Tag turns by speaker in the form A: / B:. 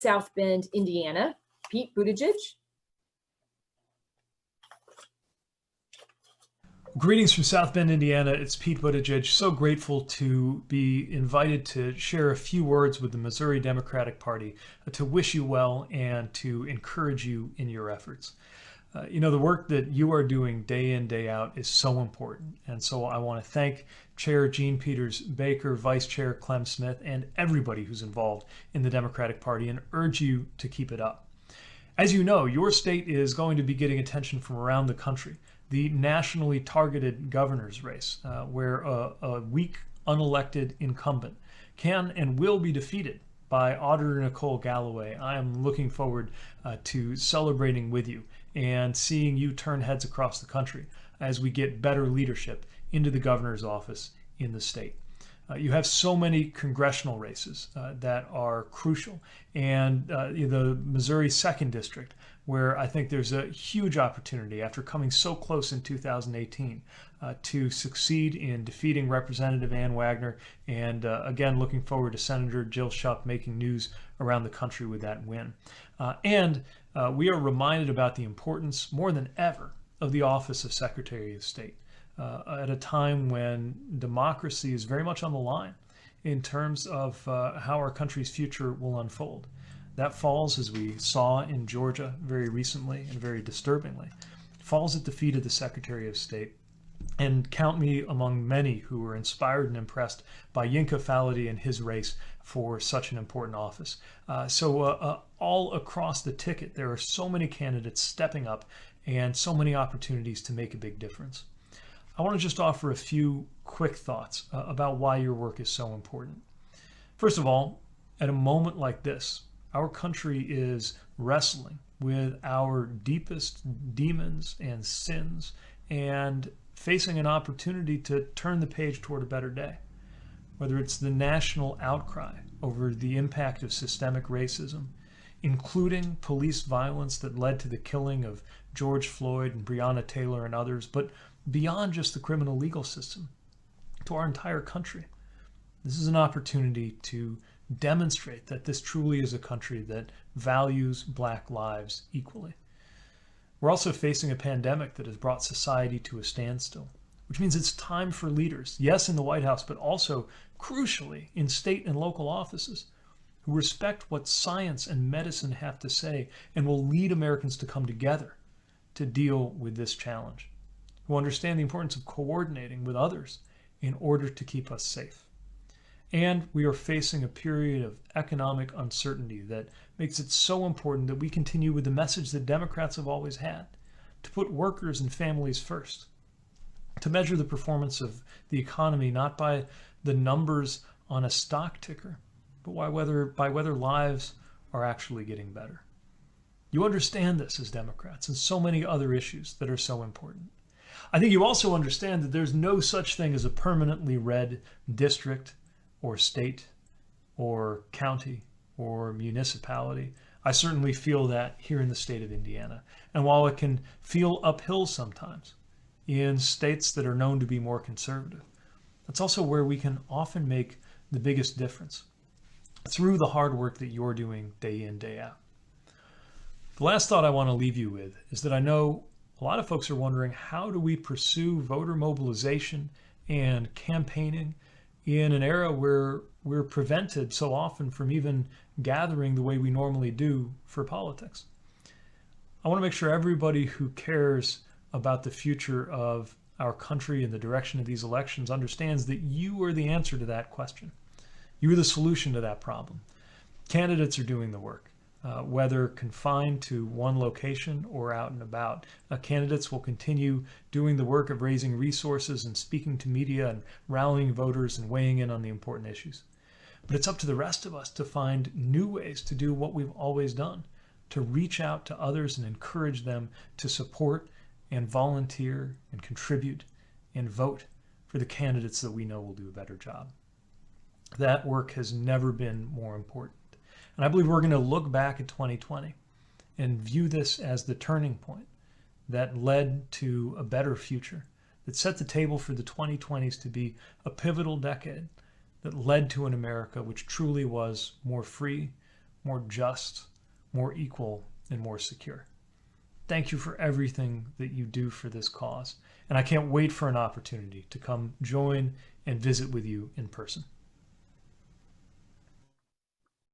A: South Bend, Indiana, Pete Buttigieg.
B: Greetings from South Bend, Indiana. It's Pete Buttigieg. So grateful to be invited to share a few words with the Missouri Democratic Party, to wish you well and to encourage you in your efforts. The work that you are doing day in, day out is so important. And so I want to thank Chair Jean Peters Baker, Vice Chair Clem Smith, and everybody who's involved in the Democratic Party and urge you to keep it up. As you know, your state is going to be getting attention from around the country. The nationally targeted governor's race, where a weak, unelected incumbent can and will be defeated by Auditor Nicole Galloway. I am looking forward to celebrating with you and seeing you turn heads across the country as we get better leadership into the governor's office in the state. You have so many congressional races that are crucial, and the Missouri 2nd District, where I think there's a huge opportunity after coming so close in 2018 to succeed in defeating Representative Ann Wagner, and again looking forward to Senator Jill Shupp making news around the country with that win. We are reminded about the importance more than ever of the office of Secretary of State. At a time when democracy is very much on the line in terms of how our country's future will unfold. That falls, as we saw in Georgia very recently and very disturbingly, falls at the feet of the Secretary of State. And count me among many who were inspired and impressed by Yinka Faladi and his race for such an important office. All across the ticket, there are so many candidates stepping up and so many opportunities to make a big difference. I want to just offer a few quick thoughts about why your work is so important. First of all, at a moment like this, our country is wrestling with our deepest demons and sins and facing an opportunity to turn the page toward a better day. Whether it's the national outcry over the impact of systemic racism, including police violence that led to the killing of George Floyd and Breonna Taylor and others, but beyond just the criminal legal system, to our entire country. This is an opportunity to demonstrate that this truly is a country that values Black lives equally. We're also facing a pandemic that has brought society to a standstill, which means it's time for leaders, yes, in the White House, but also crucially in state and local offices, who respect what science and medicine have to say and will lead Americans to come together to deal with this challenge, who understand the importance of coordinating with others in order to keep us safe. And we are facing a period of economic uncertainty that makes it so important that we continue with the message that Democrats have always had, to put workers and families first, to measure the performance of the economy not by the numbers on a stock ticker, but by whether lives are actually getting better. You understand this as Democrats and so many other issues that are so important. I think you also understand that there's no such thing as a permanently red district or state or county or municipality. I certainly feel that here in the state of Indiana. And while it can feel uphill sometimes in states that are known to be more conservative, that's also where we can often make the biggest difference through the hard work that you're doing day in, day out. The last thought I want to leave you with is that I know a lot of folks are wondering, how do we pursue voter mobilization and campaigning in an era where we're prevented so often from even gathering the way we normally do for politics? I want to make sure everybody who cares about the future of our country and the direction of these elections understands that you are the answer to that question. You are the solution to that problem. Candidates are doing the work. Whether confined to one location or out and about. Candidates will continue doing the work of raising resources and speaking to media and rallying voters and weighing in on the important issues. But it's up to the rest of us to find new ways to do what we've always done, to reach out to others and encourage them to support and volunteer and contribute and vote for the candidates that we know will do a better job. That work has never been more important. And I believe we're going to look back at 2020 and view this as the turning point that led to a better future, that set the table for the 2020s to be a pivotal decade that led to an America which truly was more free, more just, more equal, and more secure. Thank you for everything that you do for this cause, and I can't wait for an opportunity to come join and visit with you in person.